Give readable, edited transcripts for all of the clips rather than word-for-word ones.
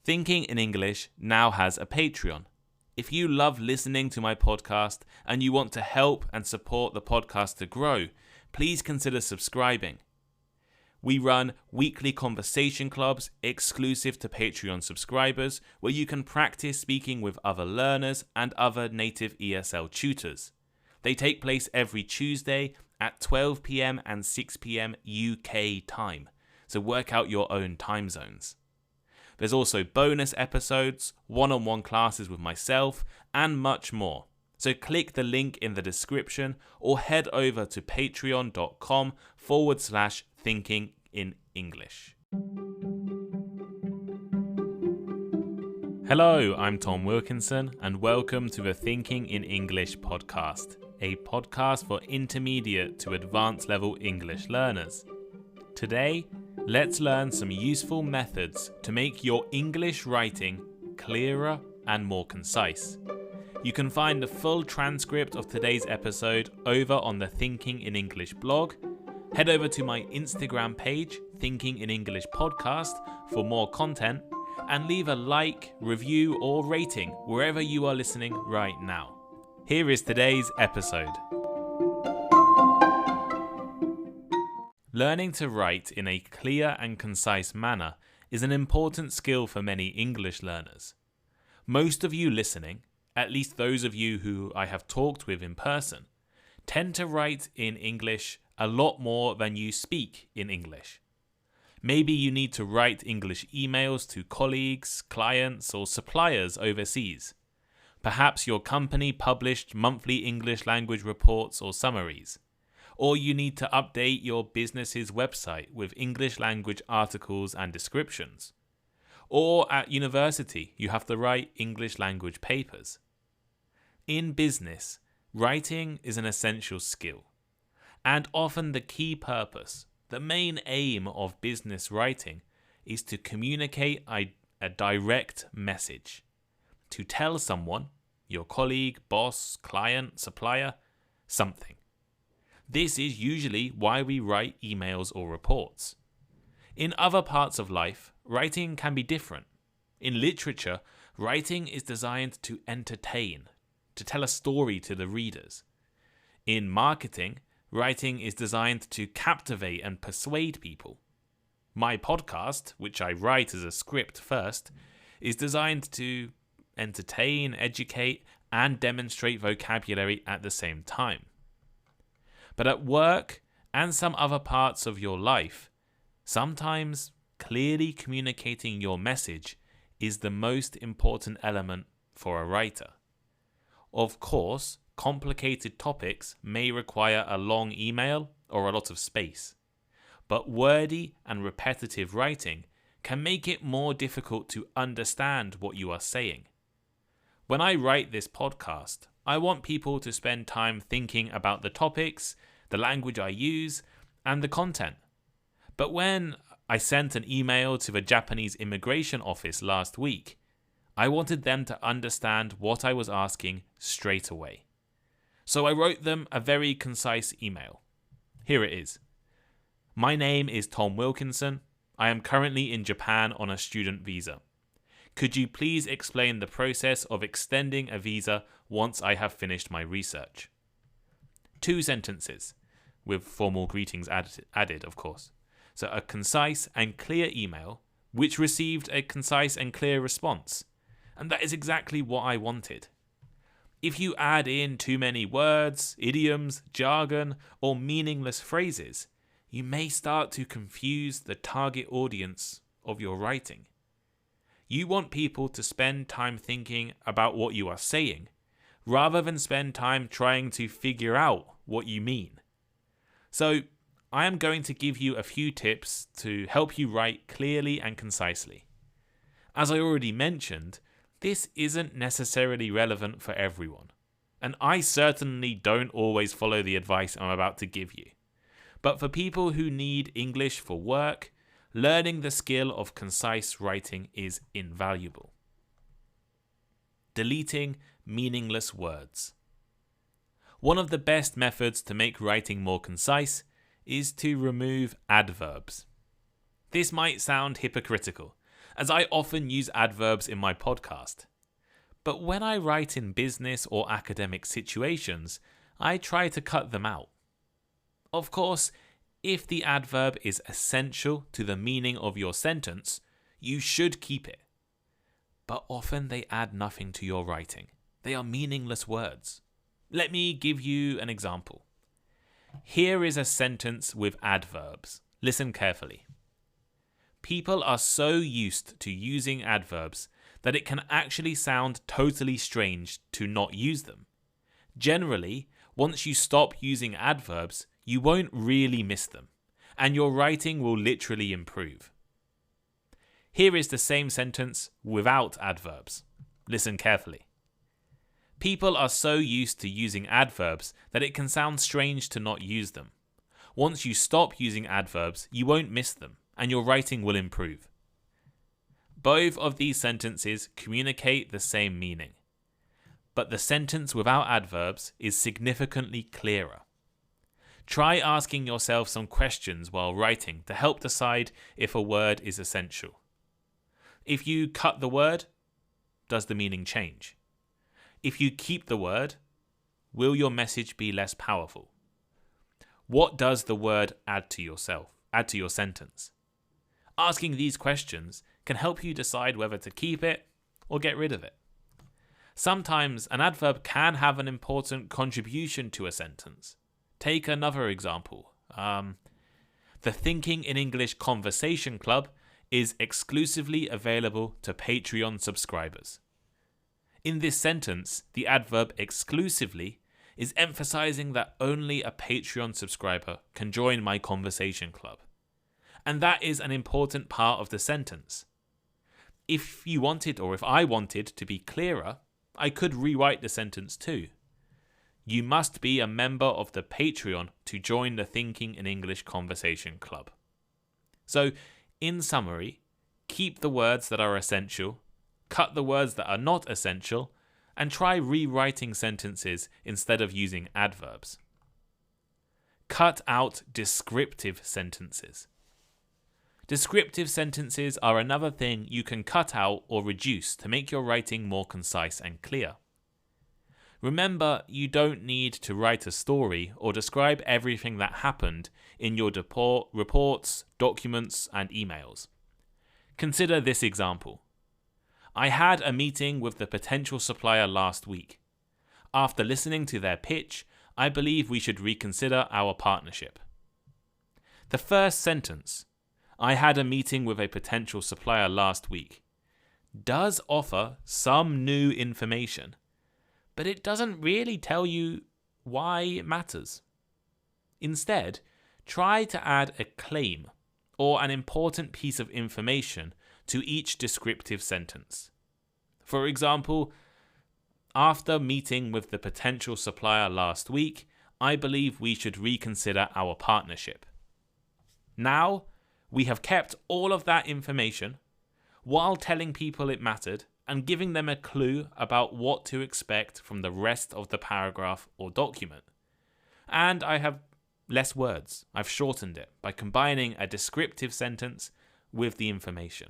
Thinking in English now has a Patreon. If you love listening to my podcast and you want to help and support the podcast to grow, please consider subscribing. We run weekly conversation clubs exclusive to Patreon subscribers where you can practice speaking with other learners and other native ESL tutors. They take place every Tuesday at 12 p.m. and 6 p.m. UK time, so work out your own time zones. There's also bonus episodes, one-on-one classes with myself, and much more. So click the link in the description or head over to patreon.com/thinking in English. Hello, I'm Tom Wilkinson, and welcome to the Thinking in English podcast, a podcast for intermediate to advanced level English learners. Today, let's learn some useful methods to make your English writing clearer and more concise. You can find the full transcript of today's episode over on the Thinking in English blog. Head over to my Instagram page, Thinking in English Podcast, for more content, and leave a like, review, or rating wherever you are listening right now. Here is today's episode. Learning to write in a clear and concise manner is an important skill for many English learners. Most of you listening, at least those of you who I have talked with in person, tend to write in English a lot more than you speak in English. Maybe you need to write English emails to colleagues, clients, or suppliers overseas. Perhaps your company published monthly English language reports or summaries. Or you need to update your business's website with English language articles and descriptions. Or at university, you have to write English language papers. In business, writing is an essential skill, and often the key purpose, the main aim of business writing is to communicate a direct message, to tell someone, your colleague, boss, client, supplier, something. This is usually why we write emails or reports. In other parts of life, writing can be different. In literature, writing is designed to entertain, to tell a story to the readers. In marketing, writing is designed to captivate and persuade people. My podcast, which I write as a script first, is designed to entertain, educate, and demonstrate vocabulary at the same time. But at work and some other parts of your life, sometimes clearly communicating your message is the most important element for a writer. Of course, complicated topics may require a long email or a lot of space, but wordy and repetitive writing can make it more difficult to understand what you are saying. When I write this podcast, I want people to spend time thinking about the topics, the language I use, and the content. But when I sent an email to the Japanese immigration office last week, I wanted them to understand what I was asking straight away. So I wrote them a very concise email. Here it is. My name is Tom Wilkinson. I am currently in Japan on a student visa. Could you please explain the process of extending a visa once I have finished my research? 2 sentences, with formal greetings added, of course. So a concise and clear email, which received a concise and clear response. And that is exactly what I wanted. If you add in too many words, idioms, jargon, or meaningless phrases, you may start to confuse the target audience of your writing. You want people to spend time thinking about what you are saying, rather than spend time trying to figure out what you mean. So, I am going to give you a few tips to help you write clearly and concisely. As I already mentioned, this isn't necessarily relevant for everyone, and I certainly don't always follow the advice I'm about to give you. But for people who need English for work, learning the skill of concise writing is invaluable. Deleting meaningless words. One of the best methods to make writing more concise is to remove adverbs. This might sound hypocritical, as I often use adverbs in my podcast. But when I write in business or academic situations, I try to cut them out. Of course, if the adverb is essential to the meaning of your sentence, you should keep it. But often they add nothing to your writing. They are meaningless words. Let me give you an example. Here is a sentence with adverbs. Listen carefully. People are so used to using adverbs that it can actually sound totally strange to not use them. Generally, once you stop using adverbs, you won't really miss them, and your writing will literally improve. Here is the same sentence without adverbs. Listen carefully. People are so used to using adverbs that it can sound strange to not use them. Once you stop using adverbs, you won't miss them, and your writing will improve. Both of these sentences communicate the same meaning, but the sentence without adverbs is significantly clearer. Try asking yourself some questions while writing to help decide if a word is essential. If you cut the word, does the meaning change? If you keep the word, will your message be less powerful? What does the word add to your sentence? Asking these questions can help you decide whether to keep it or get rid of it. Sometimes an adverb can have an important contribution to a sentence. Take another example. The Thinking in English Conversation Club is exclusively available to Patreon subscribers. In this sentence, the adverb exclusively is emphasizing that only a Patreon subscriber can join my conversation club. And that is an important part of the sentence. If you wanted, or if I wanted to be clearer, I could rewrite the sentence too. You must be a member of the Patreon to join the Thinking in English Conversation Club. So, in summary, keep the words that are essential, cut the words that are not essential, and try rewriting sentences instead of using adverbs. Cut out descriptive sentences. Descriptive sentences are another thing you can cut out or reduce to make your writing more concise and clear. Remember, you don't need to write a story or describe everything that happened in your reports, documents, and emails. Consider this example. I had a meeting with the potential supplier last week. After listening to their pitch, I believe we should reconsider our partnership. The first sentence, I had a meeting with a potential supplier last week, does offer some new information, but it doesn't really tell you why it matters. Instead, try to add a claim or an important piece of information to each descriptive sentence. For example, after meeting with the potential supplier last week, I believe we should reconsider our partnership. Now, we have kept all of that information while telling people it mattered and giving them a clue about what to expect from the rest of the paragraph or document. And I have less words. I've shortened it by combining a descriptive sentence with the information.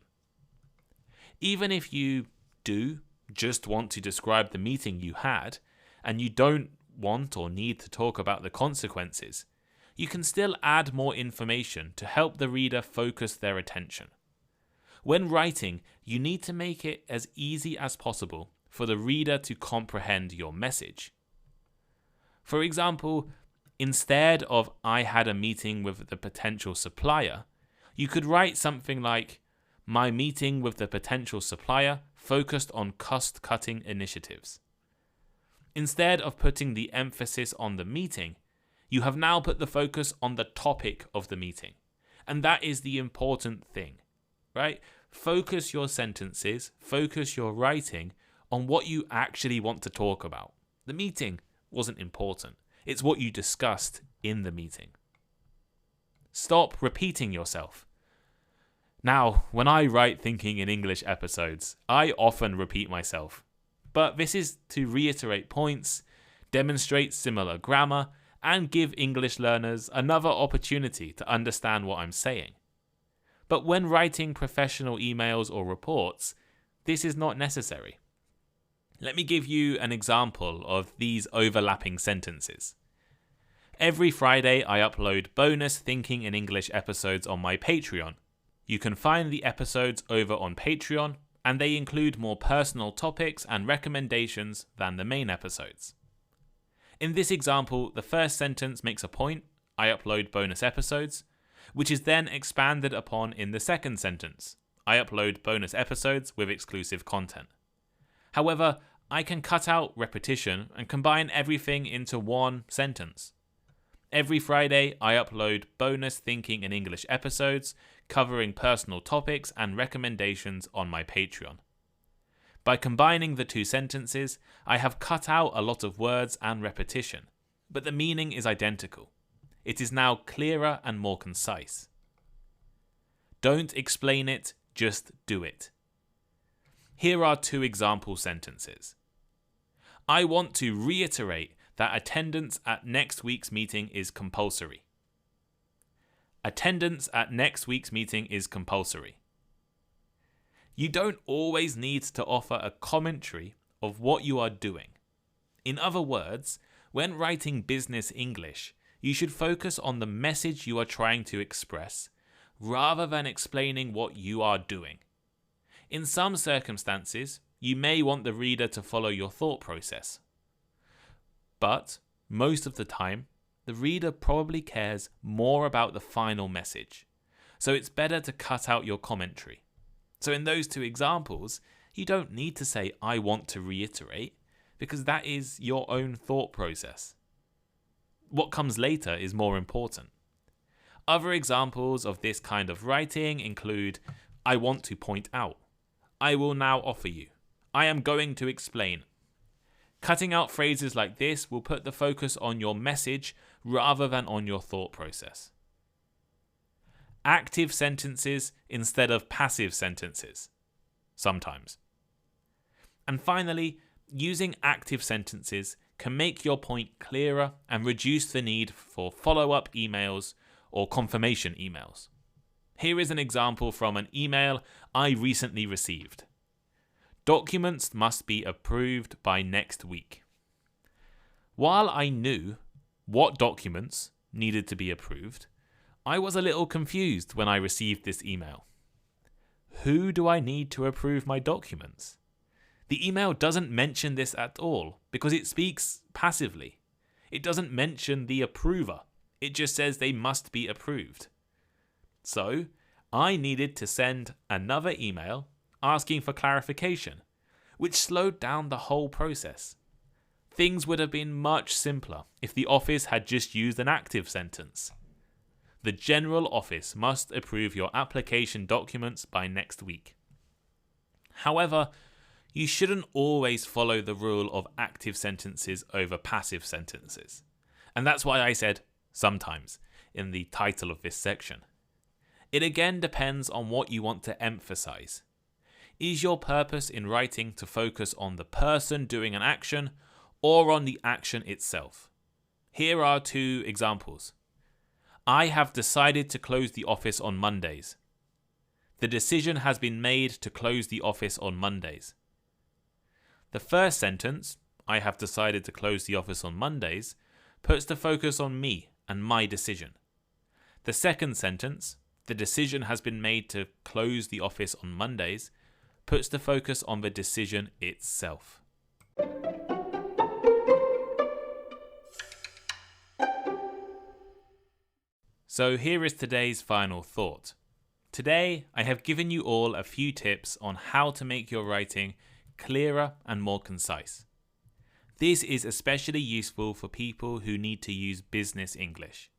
Even if you do just want to describe the meeting you had, and you don't want or need to talk about the consequences, you can still add more information to help the reader focus their attention. When writing, you need to make it as easy as possible for the reader to comprehend your message. For example, instead of I had a meeting with the potential supplier, you could write something like, my meeting with the potential supplier focused on cost-cutting initiatives. Instead of putting the emphasis on the meeting, you have now put the focus on the topic of the meeting. And that is the important thing, right? Focus your sentences, focus your writing on what you actually want to talk about. The meeting wasn't important. It's what you discussed in the meeting. Stop repeating yourself. Now, when I write Thinking in English episodes, I often repeat myself. But this is to reiterate points, demonstrate similar grammar, and give English learners another opportunity to understand what I'm saying. But when writing professional emails or reports, this is not necessary. Let me give you an example of these overlapping sentences. Every Friday, I upload bonus Thinking in English episodes on my Patreon. You can find the episodes over on Patreon, and they include more personal topics and recommendations than the main episodes. In this example, the first sentence makes a point, I upload bonus episodes, which is then expanded upon in the second sentence, I upload bonus episodes with exclusive content. However, I can cut out repetition and combine everything into one sentence. Every Friday, I upload bonus Thinking in English episodes covering personal topics and recommendations on my Patreon. By combining the two sentences, I have cut out a lot of words and repetition, but the meaning is identical. It is now clearer and more concise. Don't explain it, just do it. Here are two example sentences. I want to reiterate that attendance at next week's meeting is compulsory. Attendance at next week's meeting is compulsory. You don't always need to offer a commentary of what you are doing. In other words, when writing business English, you should focus on the message you are trying to express rather than explaining what you are doing. In some circumstances, you may want the reader to follow your thought process. But most of the time, the reader probably cares more about the final message. So it's better to cut out your commentary. So in those two examples, you don't need to say, I want to reiterate, because that is your own thought process. What comes later is more important. Other examples of this kind of writing include, I want to point out, I will now offer you, I am going to explain. Cutting out phrases like this will put the focus on your message rather than on your thought process. Active sentences instead of passive sentences. Sometimes. And finally, using active sentences can make your point clearer and reduce the need for follow-up emails or confirmation emails. Here is an example from an email I recently received. Documents must be approved by next week. While I knew what documents needed to be approved, I was a little confused when I received this email. Who do I need to approve my documents? The email doesn't mention this at all because it speaks passively. It doesn't mention the approver. It just says they must be approved. So, I needed to send another email asking for clarification, which slowed down the whole process. Things would have been much simpler if the office had just used an active sentence. The general office must approve your application documents by next week. However, you shouldn't always follow the rule of active sentences over passive sentences. And that's why I said sometimes in the title of this section. It again depends on what you want to emphasize. Is your purpose in writing to focus on the person doing an action or on the action itself? Here are two examples. I have decided to close the office on Mondays. The decision has been made to close the office on Mondays. The first sentence, I have decided to close the office on Mondays, puts the focus on me and my decision. The second sentence, the decision has been made to close the office on Mondays, puts the focus on the decision itself. So here is today's final thought. Today, I have given you all a few tips on how to make your writing clearer and more concise. This is especially useful for people who need to use business English.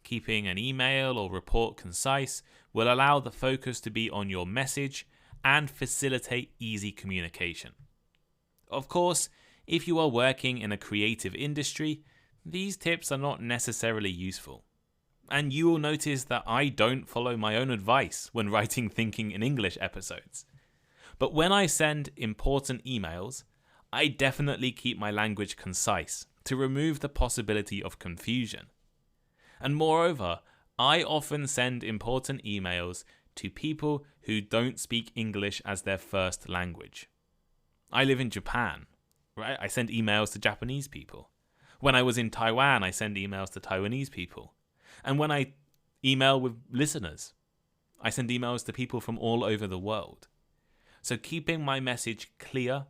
Keeping an email or report concise will allow the focus to be on your message and facilitate easy communication. Of course, if you are working in a creative industry, these tips are not necessarily useful. And you will notice that I don't follow my own advice when writing Thinking in English episodes. But when I send important emails, I definitely keep my language concise to remove the possibility of confusion. And moreover, I often send important emails to people who don't speak English as their first language. I live in Japan, right? I send emails to Japanese people. When I was in Taiwan, I send emails to Taiwanese people. And when I email with listeners, I send emails to people from all over the world. So keeping my message clear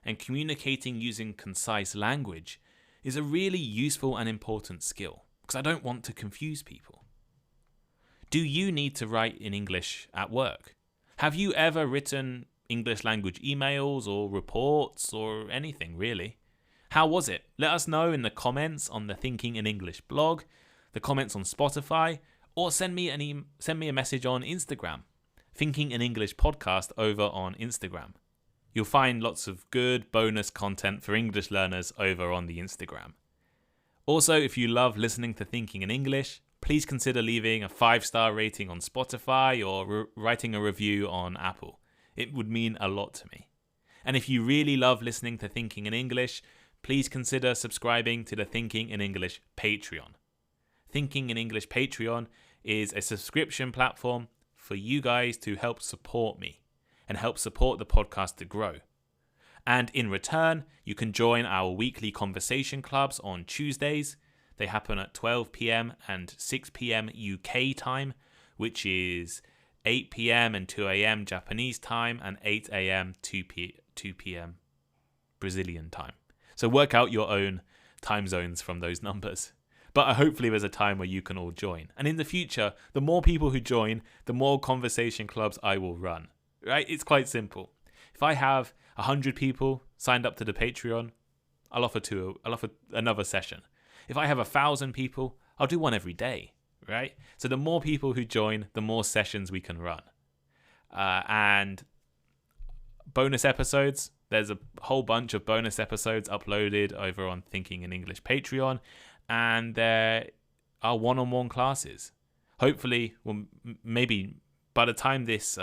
and communicating using concise language is a really useful and important skill, because I don't want to confuse people. Do you need to write in English at work? Have you ever written English language emails or reports or anything really? How was it? Let us know in the comments on the Thinking in English blog, the comments on Spotify, or send me a message on Instagram. Thinking in English podcast over on Instagram. You'll find lots of good bonus content for English learners over on the Instagram. Also, if you love listening to Thinking in English, please consider leaving a 5-star rating on Spotify or writing a review on Apple. It would mean a lot to me. And if you really love listening to Thinking in English, please consider subscribing to the Thinking in English Patreon. Thinking in English Patreon is a subscription platform for you guys to help support me and help support the podcast to grow. And in return, you can join our weekly conversation clubs on Tuesdays. They happen at 12 p.m. and 6 p.m. UK time, which is 8 p.m. and 2 a.m. Japanese time and 8 a.m. 2 p.m. Brazilian time. So work out your own time zones from those numbers. But hopefully there's a time where you can all join. And in the future, the more people who join, the more conversation clubs I will run. Right? It's quite simple. If I have 100 people signed up to the Patreon, I'll offer another session. If I have 1,000 people, I'll do one every day, right? So the more people who join, the more sessions we can run. And bonus episodes, there's a whole bunch of bonus episodes uploaded over on Thinking in English Patreon. And there are one-on-one classes. Hopefully, well, maybe by the time this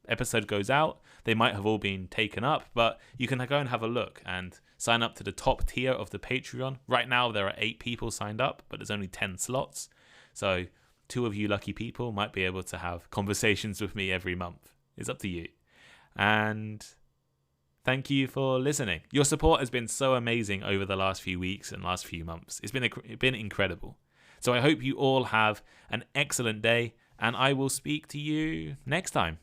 episode goes out, they might have all been taken up, but you can go and have a look and sign up to the top tier of the Patreon. Right now, there are 8 people signed up, but there's only 10 slots. So 2 of you lucky people might be able to have conversations with me every month. It's up to you. And thank you for listening. Your support has been so amazing over the last few weeks and last few months. It's been incredible. So I hope you all have an excellent day, and I will speak to you next time.